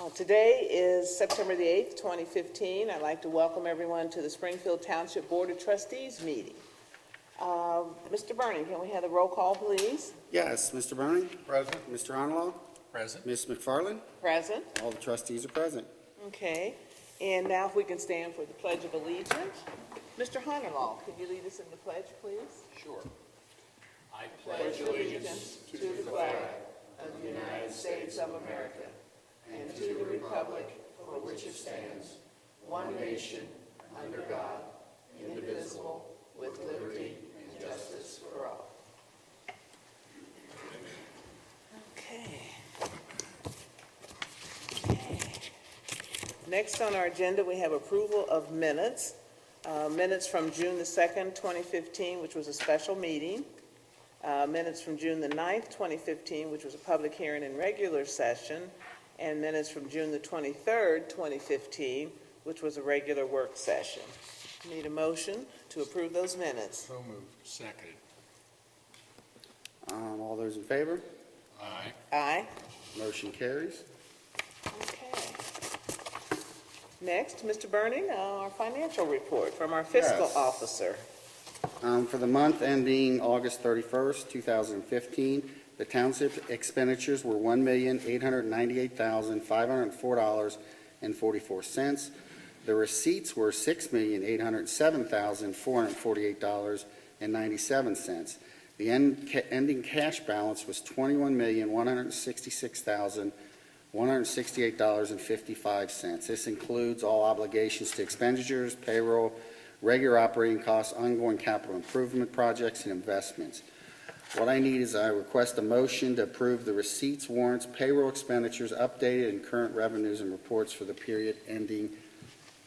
Today is September the 8th, 2015. I'd like to welcome everyone to the Springfield Township Board of Trustees meeting. Mr. Burning, can we have the roll call, please? Yes, Mr. Burning? Present. Mr. Honolo? Present. Ms. McFarland? Present. All the trustees are present. Okay. And now if we can stand for the Pledge of Allegiance. Mr. Honolo, could you lead us in the pledge, please? Sure. I Pledge allegiance to the flag of the United States of America and to the republic for which it stands, one nation, under God, indivisible, with liberty and justice for all. Okay. Next on our agenda, we have approval of minutes. Minutes from June the 2nd, 2015, which was a special meeting. Minutes from June the 9th, 2015, which was a public hearing and regular session. And minutes from June the 23rd, 2015, which was a regular work session. Need a motion to approve those minutes. So moved. Seconded. All those in favor? Aye. Aye. Motion carries. Okay. Next, Mr. Burning, our financial report from our fiscal Yes. officer. For the month ending August 31st, 2015, the township expenditures were $1,898,504.44. The receipts were $6,807,448.97. The ending cash balance was $21,166,168.55. This includes all obligations to expenditures, payroll, regular operating costs, ongoing capital improvement projects, and investments. What I need is I request a motion to approve the receipts, warrants, payroll expenditures, updated and current revenues and reports for the period ending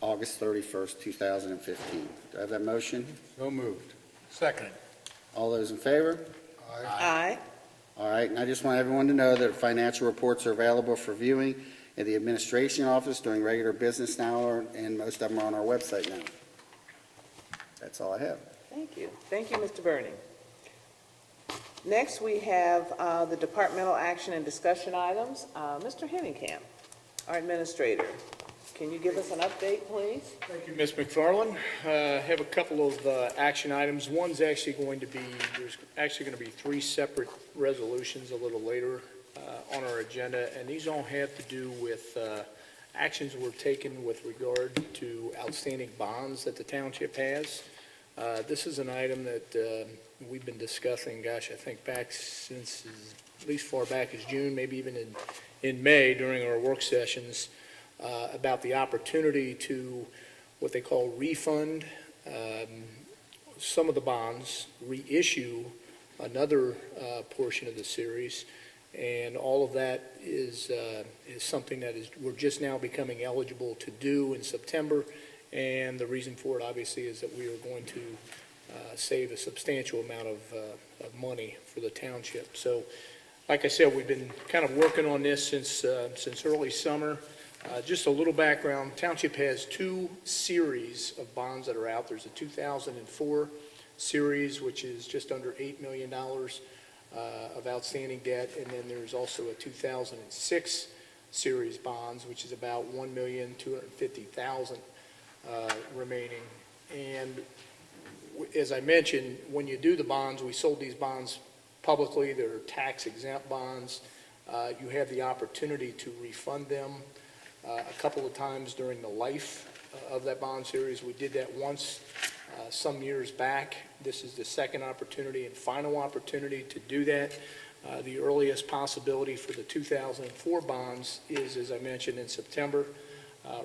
August 31st, 2015. Do I have that motion? So moved. Seconded. All those in favor? Aye. All right, and I just want everyone to know that financial reports are available for viewing in the administration office during regular business hour, and most of them are on our website now. That's all I have. Thank you. Thank you, Mr. Burning. Next, we have the departmental action and discussion items. Mr. Henningkamp, our administrator, can you give us an update, please? Thank you, Ms. McFarland. I have a couple of action items. One's actually going to be, there's actually going to be three separate resolutions a little later on our agenda, and these all have to do with actions we're taking with regard to outstanding bonds that the township has. This is an item that we've been discussing, I think back since at least far back as June, maybe even in May during our work sessions, about the opportunity to what they call refund some of the bonds, reissue another portion of the series, and all of that is something that we're just now becoming eligible to do in September. And the reason for it, obviously, is that we are going to save a substantial amount of money for the township. So, like I said, we've been kind of working on this since early summer. Just a little background, township has two series of bonds that are out. There's a 2004 series, which is just under $8 million of outstanding debt, and then there's also a 2006 series bonds, which is about $1,250,000 remaining. And as I mentioned, when you do the bonds, we sold these bonds publicly. They're tax exempt bonds. You have the opportunity to refund them a couple of times during the life of that bond series. We did that once some years back. This is the second opportunity and final opportunity to do that. The earliest possibility for the 2004 bonds is, as I mentioned, in September.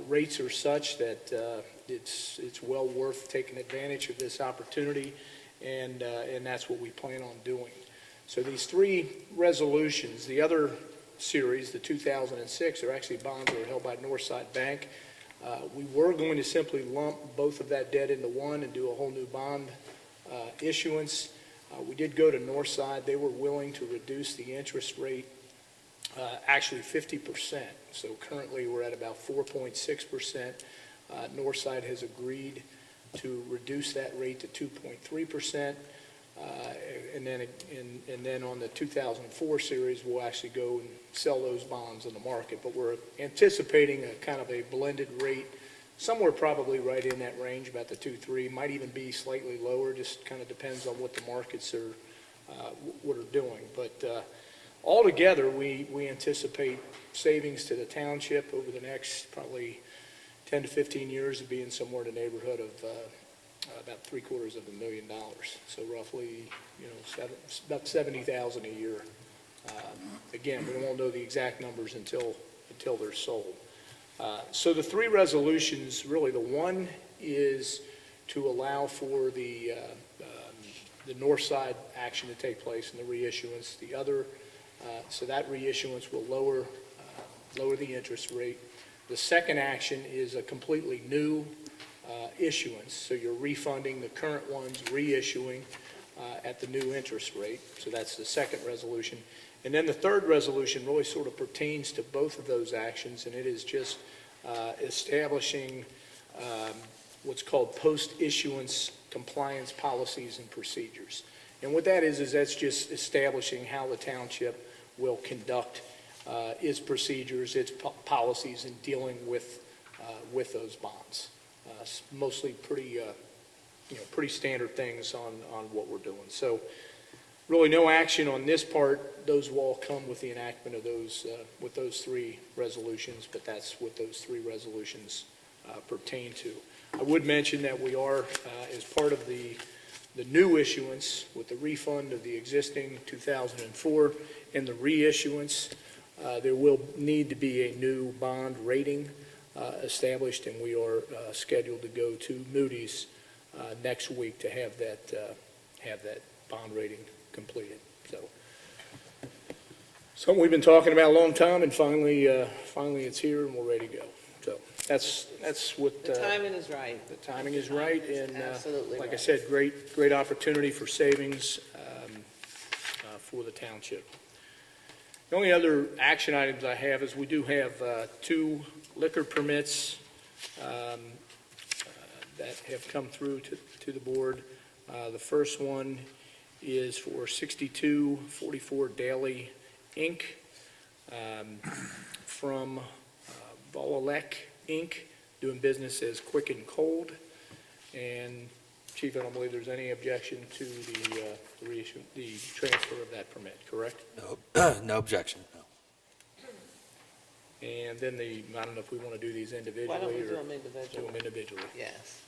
Rates are such that it's well worth taking advantage of this opportunity, and that's what we plan on doing. So these three resolutions, the other series, the 2006, are actually bonds that are held by Northside Bank. We were going to simply lump both of that debt into one and do a whole new bond issuance. We did go to Northside. They were willing to reduce the interest rate actually 50%. So currently we're at about 4.6%. Northside has agreed to reduce that rate to 2.3%. And then on the 2004 series, we'll actually go and sell those bonds in the market. But we're anticipating a kind of a blended rate, somewhere probably right in that range, about the 2.3, might even be slightly lower, just kind of depends on what the markets are, what are doing. But altogether, we anticipate savings to the township over the next probably 10 to 15 years of being somewhere in the neighborhood of about $750,000. So roughly, about $70,000 a year. Again, we won't know the exact numbers until they're sold. So the three resolutions, really, the one is to allow for the north side action to take place in the reissuance. The other, so that reissuance will lower the interest rate. The second action is a completely new issuance, so you're refunding the current ones, reissuing at the new interest rate. So that's the second resolution. And then the third resolution really sort of pertains to both of those actions, and it is just establishing what's called post-issuance compliance policies and procedures. And what that is that's just establishing how the township will conduct its procedures, its policies in dealing with those bonds. Mostly pretty standard things on what we're doing. So really no action on this part. Those will all come with the enactment of with those three resolutions, but that's what those three resolutions pertain to. I would mention that we are, as part of the new issuance with the refund of the existing 2004 and the reissuance, there will need to be a new bond rating established, and we are scheduled to go to Moody's next week to have that bond rating completed. So something we've been talking about a long time, and finally it's here and we're ready to go. So that's what The timing is right. the timing is right, and Absolutely like I right. said, great opportunity for savings for the township. The only other action items I have is we do have two liquor permits that have come through to the board. The first one is for 6244 Daily Inc. From Volalek Inc., doing business as Quick and Cold. And Chief, I don't believe there's any objection to the transfer of that permit, correct? No, no objection, no. And then I don't know if we want to do these individually Why don't we do or them do individually? them individually. Yes.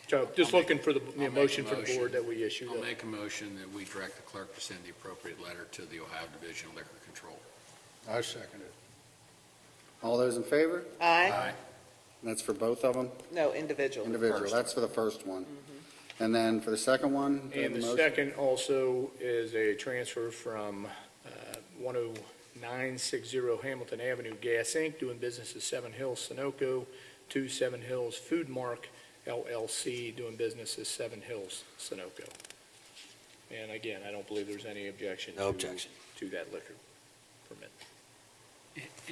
So just looking for the I'll make a motion for the motion. board that we issue. I'll make a motion that we direct the clerk to send the appropriate letter to the Ohio Division of Liquor Control. I second it. All those in favor? Aye? That's for both of them? No, individual. Individual, First. that's for the first one. And then for the second one? do I have And a the motion? second also is a transfer from 10960 Hamilton Avenue Gas Inc., doing business as Seven Hills Sunoco, to Seven Hills Food Mark LLC, doing business as Seven Hills Sunoco. And again, I don't believe there's any objection. No objection. To that liquor permit.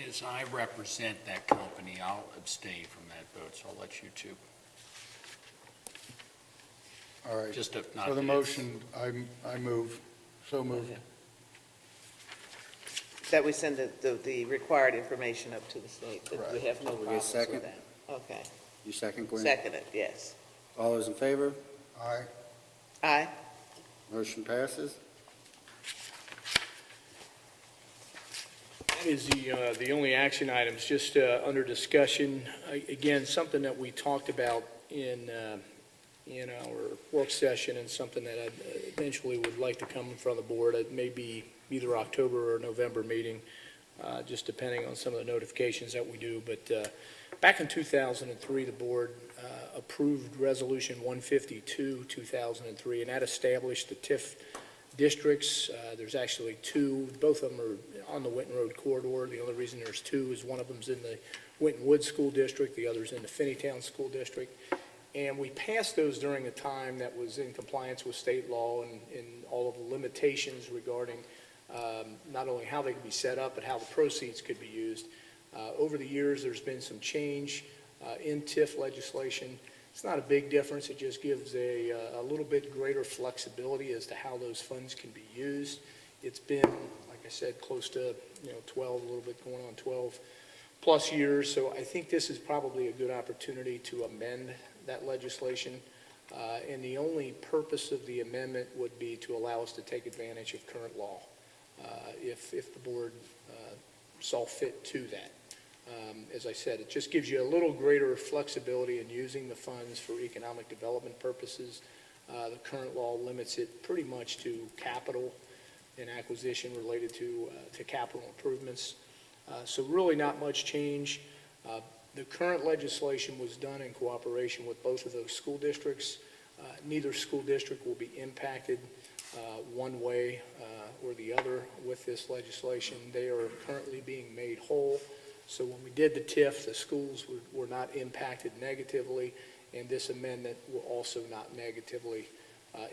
As I represent that company, I'll abstain from that vote, so I'll let you two. All right. Just to not. For the motion, I move, so moved. That we send the required information up to the state, but we have no we get a problems second? with that. Okay. You second, Gwen? Seconded, yes. All those in favor? Aye. Aye? Motion passes. That is the only action items, just under discussion. Again, something that we talked about in our work session, and something that I eventually would like to come in front of the board. It may be either October or November meeting, just depending on some of the notifications that we do. But back in 2003, the board approved Resolution 152, 2003, and that established the TIF districts. There's actually two. Both of them are on the Winton Road corridor. The only reason there's two is one of them's in the Winton Woods School District, the other's in the Finneytown School District. And we passed those during a time that was in compliance with state law and all of the limitations regarding not only how they could be set up, but how the proceeds could be used. Over the years, there's been some change in TIF legislation It's not a big difference. It just gives a little bit greater flexibility as to how those funds can be used. It's been, like I said, close to, 12, a little bit going on 12 plus years. So I think this is probably a good opportunity to amend that legislation. And the only purpose of the amendment would be to allow us to take advantage of current law, if the board saw fit to that. As I said, it just gives you a little greater flexibility in using the funds for economic development purposes. The current law limits it pretty much to capital and acquisition related to capital improvements. So really not much change. The current legislation was done in cooperation with both of those school districts. Neither school district will be impacted one way or the other with this legislation. They are currently being made whole. So when we did the TIF, the schools were not impacted negatively, and this amendment will also not negatively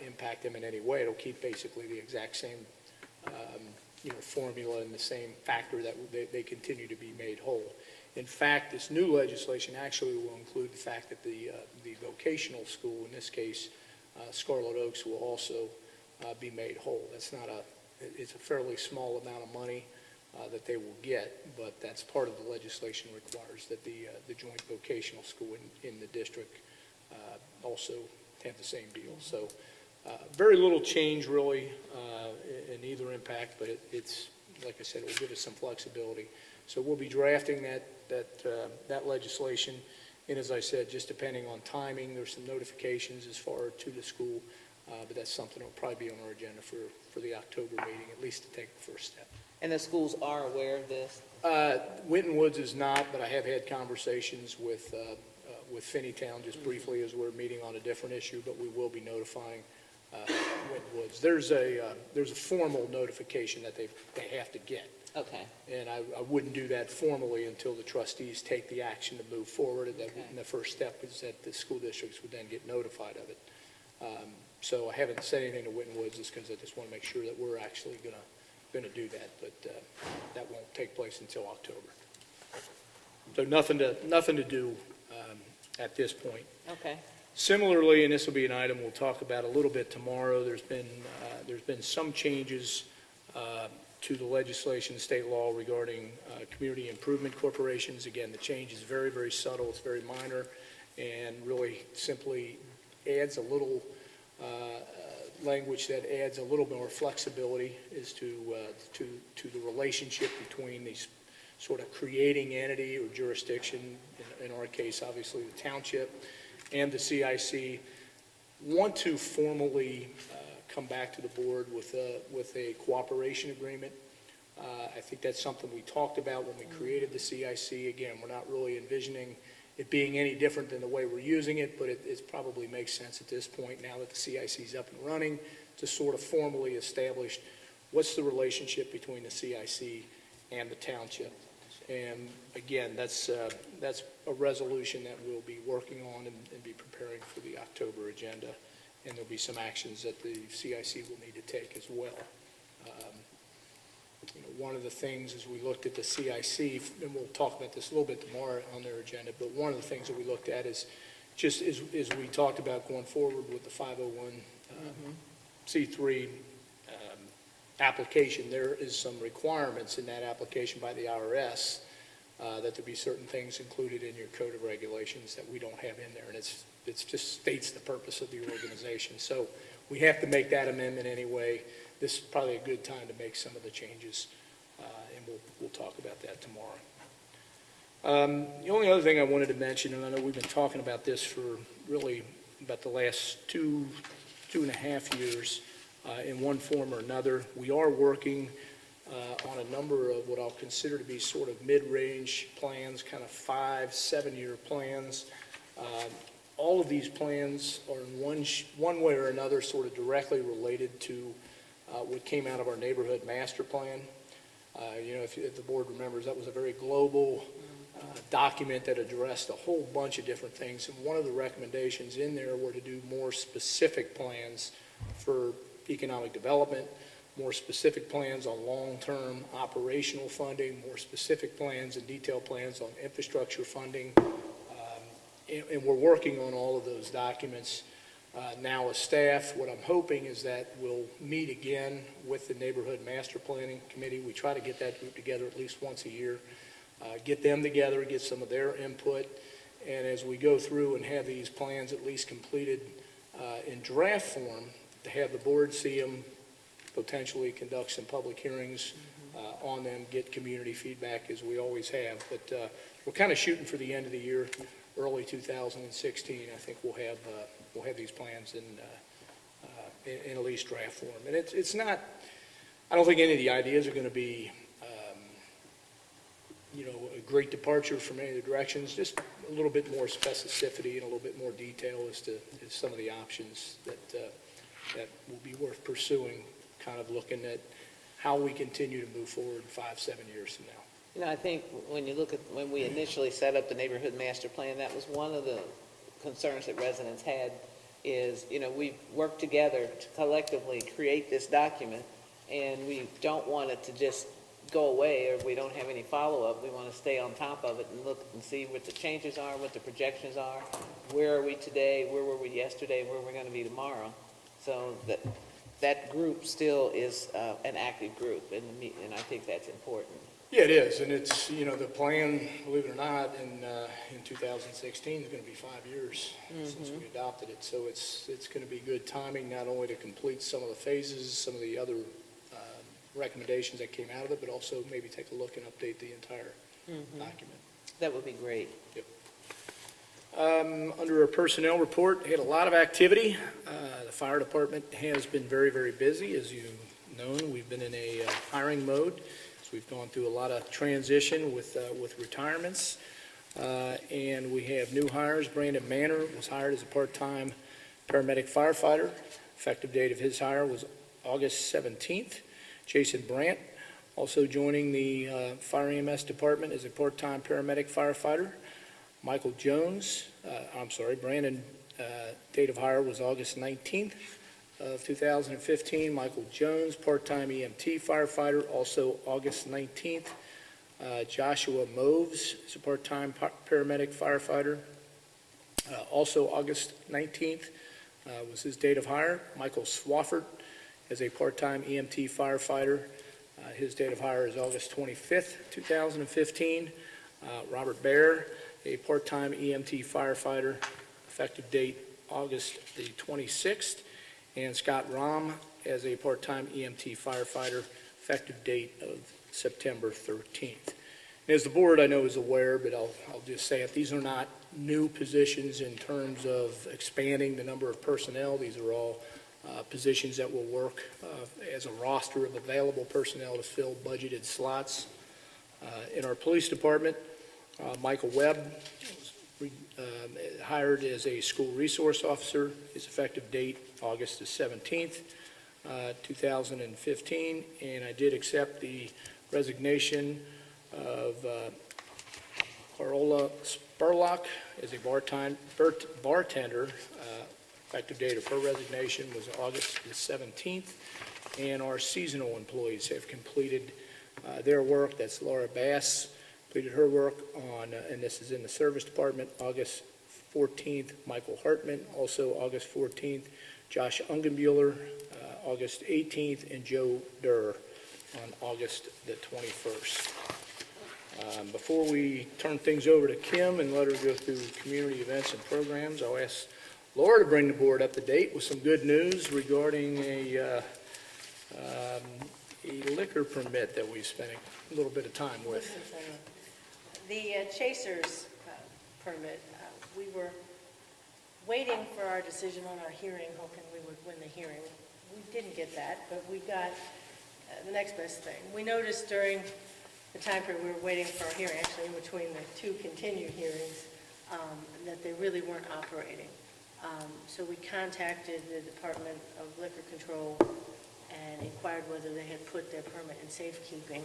impact them in any way. It'll keep basically the exact same formula and the same factor that they continue to be made whole. In fact, this new legislation actually will include the fact that the vocational school, in this case, Scarlet Oaks, will also be made whole. It's a fairly small amount of money that they will get, but that's part of the legislation requires that the joint vocational school in the district also have the same deal. So very little change really in either impact, but it's, like I said, it will give us some flexibility. So we'll be drafting that legislation, and as I said, just depending on timing, there's some notifications as far to the school, but that's something that will probably be on our agenda for the October meeting, at least to take the first step. And the schools are aware of this? Winton Woods is not, but I have had conversations with Finneytown just briefly as we're meeting on a different issue, but we will be notifying Winton Woods. There's a formal notification that they have to get. Okay. And I wouldn't do that formally until the trustees take the action to move forward. And the first step is that the school districts would then get notified of it. So I haven't said anything to Winton Woods just because I just want to make sure that we're actually going to do that, but that won't take place until October. So nothing to do at this point. Okay. Similarly, and this will be an item we'll talk about a little bit tomorrow, there's been some changes to the legislation, state law regarding community improvement corporations. Again, the change is very, very subtle, it's very minor, and really simply adds a little language that adds a little more flexibility as to the relationship between these sort of creating entity or jurisdiction, in our case, obviously the township, and the CIC. Want to formally come back to the board with a cooperation agreement. I think that's something we talked about when we created the CIC. Again, we're not really envisioning it being any different than the way we're using it, but it probably makes sense at this point, now that the CIC is up and running, to sort of formally establish what's the relationship between the CIC and the township. And again, that's a resolution that we'll be working on and be preparing for the October agenda. And there'll be some actions that the CIC will need to take as well. One of the things as we looked at the CIC, and we'll talk about this a little bit tomorrow on their agenda, but one of the things that we looked at is just as we talked about going forward with the 501c3 application, there is some requirements in that application by the IRS that there be certain things included in your code of regulations that we don't have in there, and it just states the purpose of the organization. So we have to make that amendment anyway. This is probably a good time to make some of the changes, and we'll talk about that tomorrow. The only other thing I wanted to mention, and I know we've been talking about this for really about the last two and a half years in one form or another, we are working on a number of what I'll consider to be sort of mid-range plans, kind of 5-7-year plans. All of these plans are in one way or another sort of directly related to what came out of our neighborhood master plan. If the board remembers, that was a very global document that addressed a whole bunch of different things. And one of the recommendations in there were to do more specific plans for economic development, more specific plans on long-term operational funding, more specific plans and detailed plans on infrastructure funding. And we're working on all of those documents now as staff. What I'm hoping is that we'll meet again with the Neighborhood Master Planning Committee. We try to get that group together at least once a year, get them together, get some of their input, and as we go through and have these plans at least completed in draft form, to have the board see them, potentially conduct some public hearings on them, get community feedback as we always have. But we're kind of shooting for the end of the year, early 2016. I think we'll have these plans in at least draft form. And it's not, I don't think any of the ideas are going to be, a great departure from any of the directions, just a little bit more specificity and a little bit more detail as to some of the options that will be worth pursuing, kind of looking at how we continue to move forward 5-7 years from now. I think when you look at, when we initially set up the neighborhood master plan, that was one of the concerns that residents had is, we've worked together to collectively create this document, and we don't want it to just go away or we don't have any follow-up. We want to stay on top of it and look and see what the changes are, what the projections are, where are we today, where were we yesterday, where we're going to be tomorrow. So that group still is an active group, and I think that's important. Yeah, it is, and it's, the plan, believe it or not, in 2016 is going to be 5 years since we adopted it. So it's going to be good timing, not only to complete some of the phases, some of the other recommendations that came out of it, but also maybe take a look and update the entire document. That would be great. Under our personnel report, had a lot of activity. The fire department has been very, very busy. As you know, we've been in a hiring mode. So we've gone through a lot of transition with retirements. And we have new hires. Brandon Manor was hired as a part-time paramedic firefighter. Effective date of his hire was August 17th. Jason Brandt, also joining the Fire EMS Department as a part-time paramedic firefighter. Michael Jones, Brandon, date of hire was August 19th of 2015. Michael Jones, part-time EMT firefighter, also August 19th. Joshua Moves is a part-time paramedic firefighter, also August 19th was his date of hire. Michael Swafford as a part-time EMT firefighter. His date of hire is August 25th, 2015. Robert Bear, a part-time EMT firefighter, effective date August the 26th. And Scott Rahm as a part-time EMT firefighter, effective date of September 13th. And as the board I know is aware, but I'll just say it, these are not new positions in terms of expanding the number of personnel. These are all positions that will work as a roster of available personnel to fill budgeted slots. In our police department, Michael Webb was hired as a school resource officer. His effective date, August the 17th, 2015. And I did accept the resignation of Carola Spurlock as a bartender. Effective date of her resignation was August the 17th, and our seasonal employees have completed their work. That's Laura Bass, completed her work on, and this is in the service department, August 14th. Michael Hartman, also August 14th. Josh Ungenbuehler, August 18th, and Joe Durr on August the 21st. Before we turn things over to Kim and let her go through community events and programs, I'll ask Laura to bring the board up to date with some good news regarding a liquor permit that we spent a little bit of time with. The Chasers permit, we were waiting for our decision on our hearing, hoping we would win the hearing. We didn't get that, but we got the next best thing. We noticed during the time period we were waiting for our hearing, actually in between the two continued hearings, that they really weren't operating. So we contacted the Department of Liquor Control and inquired whether they had put their permit in safekeeping,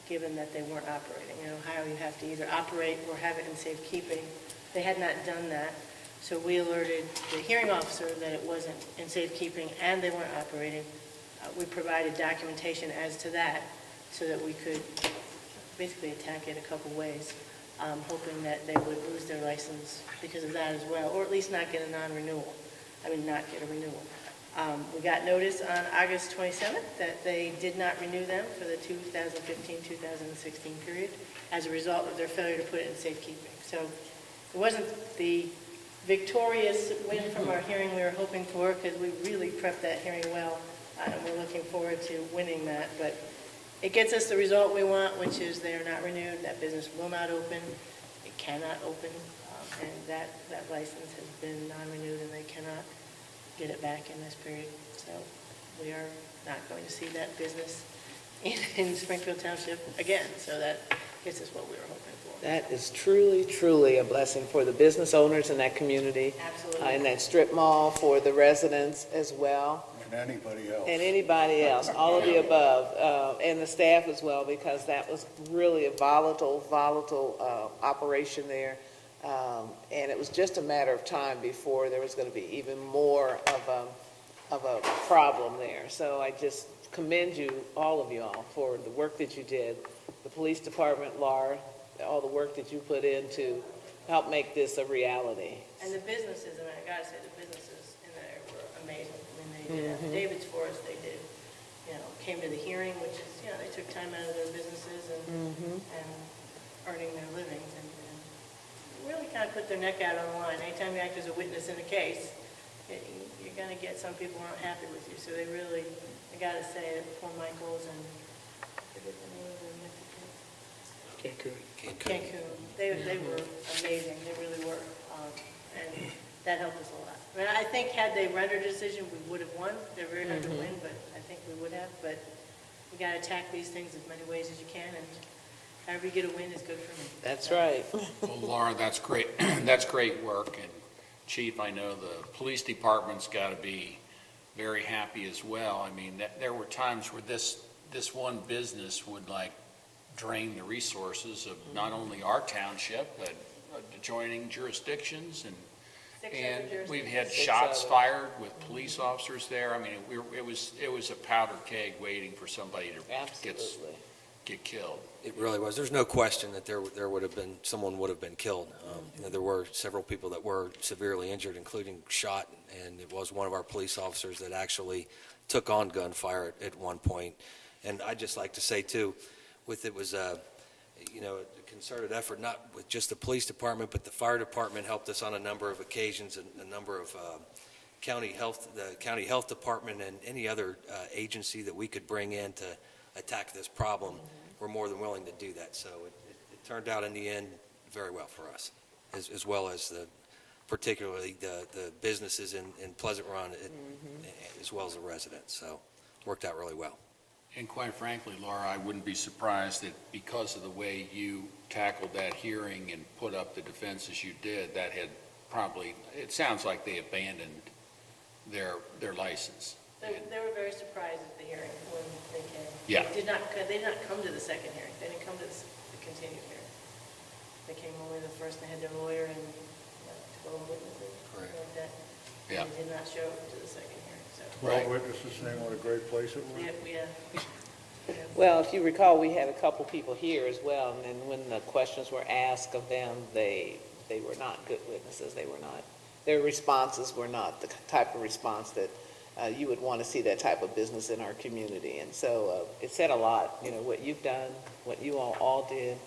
given that they weren't operating. In Ohio, you have to either operate or have it in safekeeping. They had not done that, so we alerted the hearing officer that it wasn't in safekeeping and they weren't operating. We provided documentation as to that so that we could basically attack it a couple ways. hoping that they would lose their license because of that as well, or at least not get a non-renewal. Not get a renewal. We got notice on August 27th that they did not renew them for the 2015-2016 period as a result of their failure to put it in safekeeping. So it wasn't the victorious win from our hearing we were hoping for, because we really prepped that hearing well, and we're looking forward to winning that. But it gets us the result we want, which is they are not renewed, that business will not open, it cannot open, and that license has been non-renewed, and they cannot get it back in this period. So we are not going to see that business in Springfield Township again. So that gets us what we were hoping for. That is truly, truly a blessing for the business owners in that community. Absolutely. In that strip mall, for the residents as well. And anybody else. And anybody else, all of the above, and the staff as well, because that was really a volatile operation there. And it was just a matter of time before there was going to be even more of a problem there. So I just commend you, all of y'all, for the work that you did. The police department, Laura, all the work that you put in to help make this a reality. And the businesses, I gotta say, the businesses in there were amazing. They did affidavits for us, they did, came to the hearing, which is, they took time out of their businesses and earning their livings, and really kind of put their neck out on the line. Anytime you act as a witness in a case, you're gonna get some people who aren't happy with you. So they really, I gotta say, poor Michaels and, I forget the name of the Mexican. Cancun. They were amazing, they really were, and that helped us a lot. I think had they rendered a decision, we would have won. They're very hard to win, but I think we would have. But you got to attack these things as many ways as you can, and however you get a win is good for me. That's right. Well, Laura, that's great, that's great work, and Chief, I know the police department's got to be very happy as well. I mean, there were times where this one business would drain the resources of not only our township, but adjoining jurisdictions, and we've had shots fired with police officers there. I mean, it was a powder keg waiting for somebody to get killed. It really was. There's no question that someone would have been killed. There were several people that were severely injured, including shot, and it was one of our police officers that actually took on gunfire at one point. And I'd just like to say, too, it was a concerted effort, not with just the police department, but the fire department helped us on a number of occasions, and a number of the county health department and any other agency that we could bring in to attack this problem. We're more than willing to do that. So it turned out in the end very well for us, as well as particularly the businesses in Pleasant Run, as well as the residents. So it worked out really well. And quite frankly, Laura, I wouldn't be surprised that because of the way you tackled that hearing and put up the defenses you did, that had probably, it sounds like they abandoned their license. They were very surprised at the hearing when they came. Yeah. They did not come to the second hearing. They didn't come to the continued hearing. They came only the first, and they had their lawyer and 12 witnesses. Correct. Like that. Yeah. They did not show up to the second hearing, so. Right. Witnesses saying what a great place it was. Yeah. Well, if you recall, we had a couple people here as well, and then when the questions were asked of them, they were not good witnesses. Their responses were not the type of response that you would want to see that type of business in our community. And so it said a lot, what you've done, what you all did,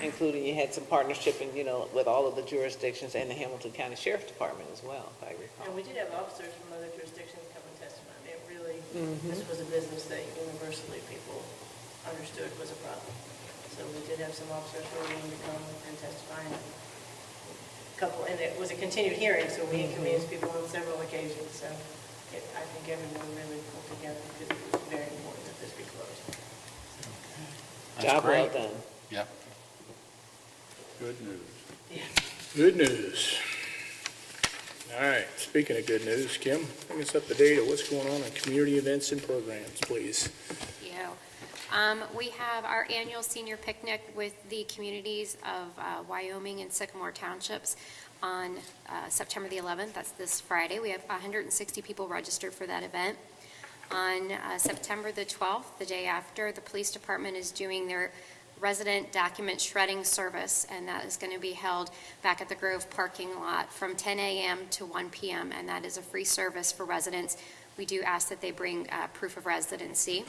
including you had some partnership with all of the jurisdictions and the Hamilton County Sheriff's Department as well, if I recall. And we did have officers from other jurisdictions come and testify. I mean, it really, this was a business that universally people understood was a problem. So we did have some officers who were willing to come and testify. And it was a continued hearing, so we inconvenienced people on several occasions. So I think everyone really pulled together because it was very important that this be closed. That's Job well great. done. Yep. Good news. Yeah. Good news. All right, speaking of good news, Kim, bring us up to date of what's going on in community events and programs, please. We have our annual senior picnic with the communities of Wyoming and Sycamore Townships on September the 11th. That's this Friday. We have 160 people registered for that event. On September the 12th, the day after, the police department is doing their resident document shredding service, and that is going to be held back at the Grove parking lot from 10 a.m. to 1 p.m., and that is a free service for residents. We do ask that they bring proof of residency.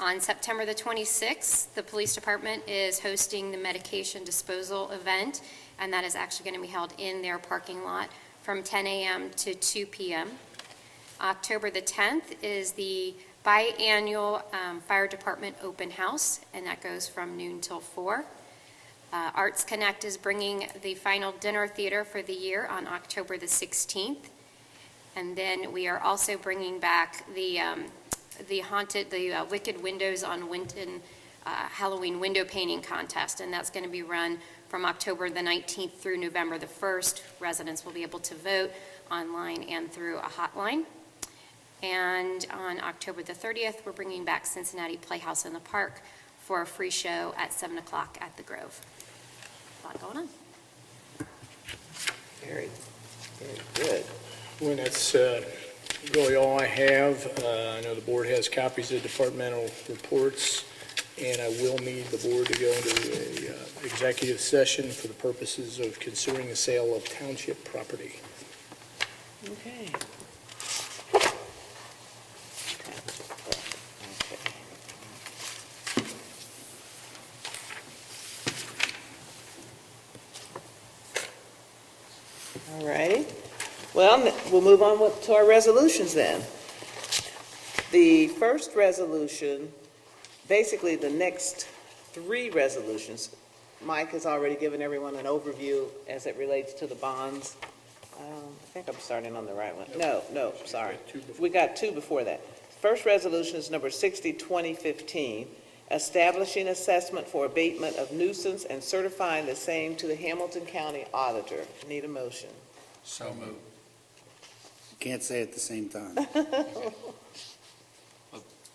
On September the 26th, the police department is hosting the medication disposal event, and that is actually going to be held in their parking lot from 10 a.m. to 2 p.m. October the 10th is the biannual fire department open house, and that goes from noon till 4. Arts Connect is bringing the final dinner theater for the year on October the 16th. And then we are also bringing back the Wicked Windows on Winton Halloween window painting contest, and that's going to be run from October the 19th through November the 1st. Residents will be able to vote online and through a hotline. And on October the 30th, we're bringing back Cincinnati Playhouse in the Park for a free show at 7 o'clock at the Grove. A lot going on. Very, very good. Well, that's really all I have. I know the board has copies of departmental reports, and I will need the board to go into an executive session for the purposes of considering the sale of township property. Okay. All righty. Well, we'll move on to our resolutions then. The first resolution, basically the next three resolutions, Mike has already given everyone an overview as it relates to the bonds. I think I'm starting on the right one. No, sorry. We got two before that. First resolution is number 60, 2015, establishing assessment for abatement of nuisance and certifying the same to the Hamilton County Auditor. Need a motion. So moved. Can't say it at the same time.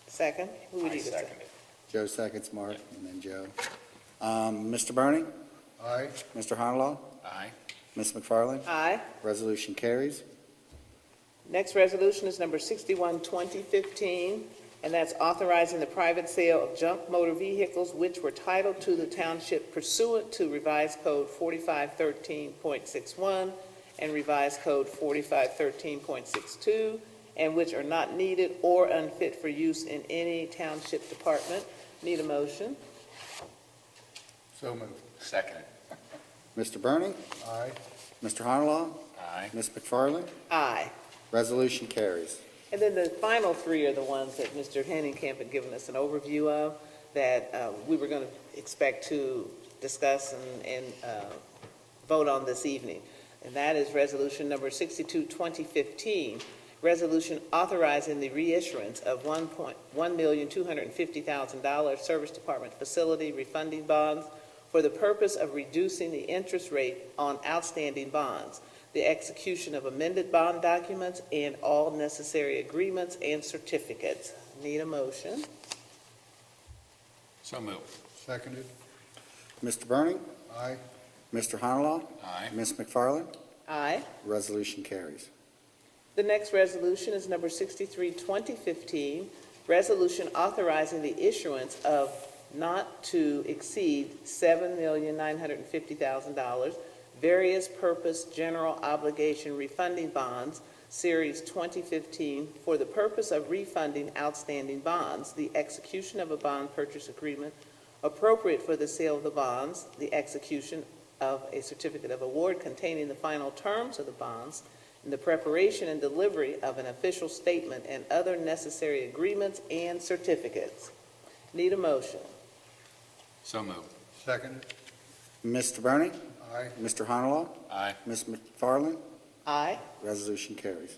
Second? Who would I you say? second it. Joe seconds, Mark, and then Joe. Mr. Bernie? Aye. Mr. Honalaw? Aye. Ms. McFarland? Aye. Resolution carries. Next resolution is number 61, 2015, and that's authorizing the private sale of junk motor vehicles which were titled to the township pursuant to revised code 4513.61 and revised code 4513.62, and which are not needed or unfit for use in any township department. Need a motion? So moved. Second it. Mr. Bernie? Aye. Mr. Honalaw? Aye. Ms. McFarland? Aye. Resolution carries. And then the final three are the ones that Mr. Henningkamp had given us an overview of, that we were going to expect to discuss and vote on this evening. And that is resolution number 62, 2015, resolution authorizing the reissuance of $1,250,000 Service Department Facility refunding bonds for the purpose of reducing the interest rate on outstanding bonds, the execution of amended bond documents, and all necessary agreements and certificates. Need a motion? So moved. Seconded. Mr. Bernie? Aye. Mr. Honalaw? Aye. Ms. McFarland? Aye. Resolution carries. The next resolution is number 63, 2015, resolution authorizing the issuance of not to exceed $7,950,000 various purpose general obligation refunding bonds, Series 2015, for the purpose of refunding outstanding bonds, the execution of a bond purchase agreement appropriate for the sale of the bonds, the execution of a certificate of award containing the final terms of the bonds, and the preparation and delivery of an official statement and other necessary agreements and certificates. Need a motion? So moved. Seconded. Mr. Bernie? Aye. Mr. Honalaw? Aye. Ms. McFarland? Aye. Resolution carries.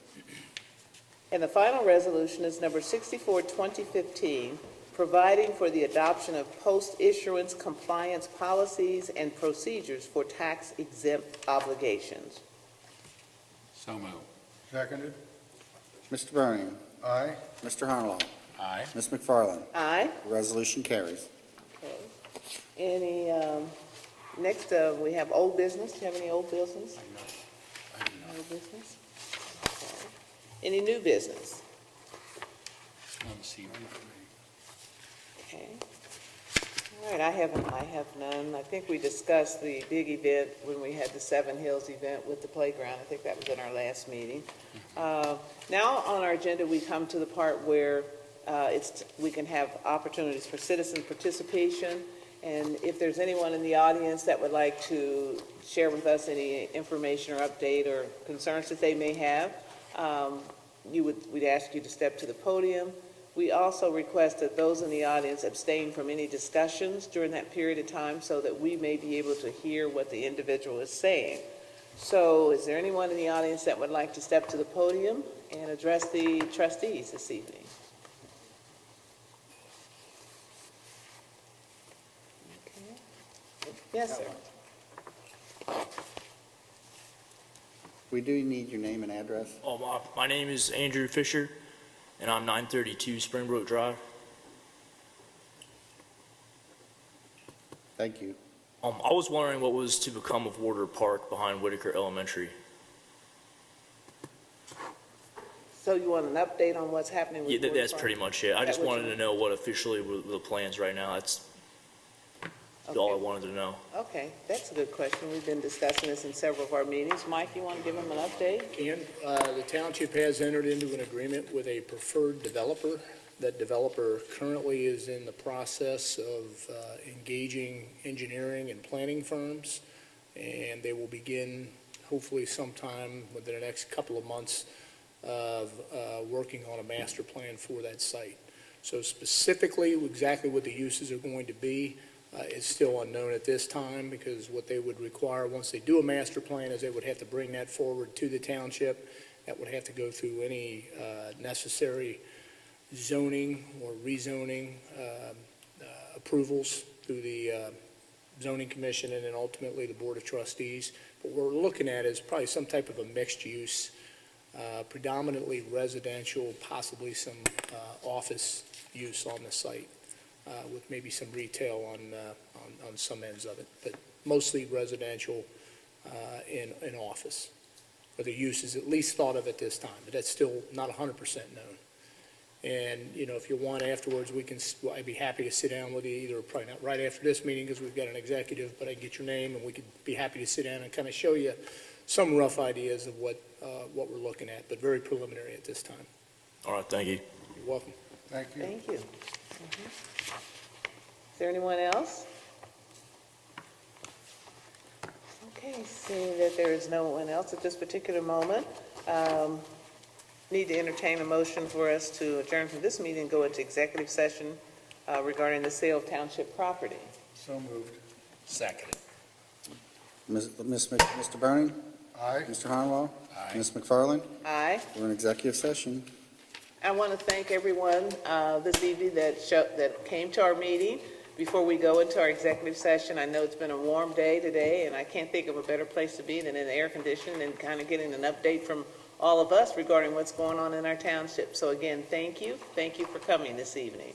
And the final resolution is number 64, 2015, providing for the adoption of post-issuance compliance policies and procedures for tax-exempt obligations. So moved. Seconded. Mr. Bernie? Aye. Mr. Honalaw? Aye. Ms. McFarland? Aye. Resolution carries. Okay. Any, next, we have old business. Do you have any old business? Old business? Okay. Any new business? None this evening. Okay. All right, I have none. I think we discussed the big event when we had the Seven Hills event with the playground. I think that was in our last meeting. Now on our agenda, we come to the part where we can have opportunities for citizen participation. And if there's anyone in the audience that would like to share with us any information or update or concerns that they may have, we'd ask you to step to the podium. We also request that those in the audience abstain from any discussions during that period of time so that we may be able to hear what the individual is saying. So is there anyone in the audience that would like to step to the podium and address the trustees this evening? Okay. Yes, sir. We do need your name and address. My name is Andrew Fisher, and I'm 932 Springbrook Drive. Thank you. I was wondering what was to become of Warder Park behind Whitaker Elementary. So you want an update on what's happening with Yeah, Ward that's Park? pretty much it. I That just what wanted you- to know what officially were the plans right now. That's all I Okay. wanted to know. Okay, that's a good question. We've been discussing this in several of our meetings. Mike, you want to give them an update? The township has entered into an agreement with a preferred developer. That developer currently is in the process of engaging engineering and planning firms, and they will begin hopefully sometime within the next couple of months of working on a master plan for that site. So specifically, exactly what the uses are going to be is still unknown at this time, because what they would require, once they do a master plan, is they would have to bring that forward to the township. That would have to go through any necessary zoning or rezoning approvals through the zoning commission and then ultimately the board of trustees. But what we're looking at is probably some type of a mixed use, predominantly residential, possibly some office use on the site, with maybe some retail on some ends of it, but mostly residential in office. Or the use is at least thought of at this time, but that's still not 100% known. And, if you want afterwards, I'd be happy to sit down with you, either probably not right after this meeting because we've got an executive, but I get your name and we could be happy to sit down and kind of show you some rough ideas of what we're looking at, but very preliminary at this time. All right, thank you. You're welcome. Thank you. Thank you. Is there anyone else? Okay, seeing that there is no one else at this particular moment, need to entertain a motion for us to adjourn from this meeting and go into executive session regarding the sale of township property. So moved. Seconded. Mr. Burning? Aye. Mr. Harnwell? Aye. Ms. McFarland? Aye. We're in executive session. I want to thank everyone this evening that came to our meeting. Before we go into our executive session, I know it's been a warm day today, and I can't think of a better place to be than in air conditioning and kind of getting an update from all of us regarding what's going on in our township. So again, thank you. Thank you for coming this evening.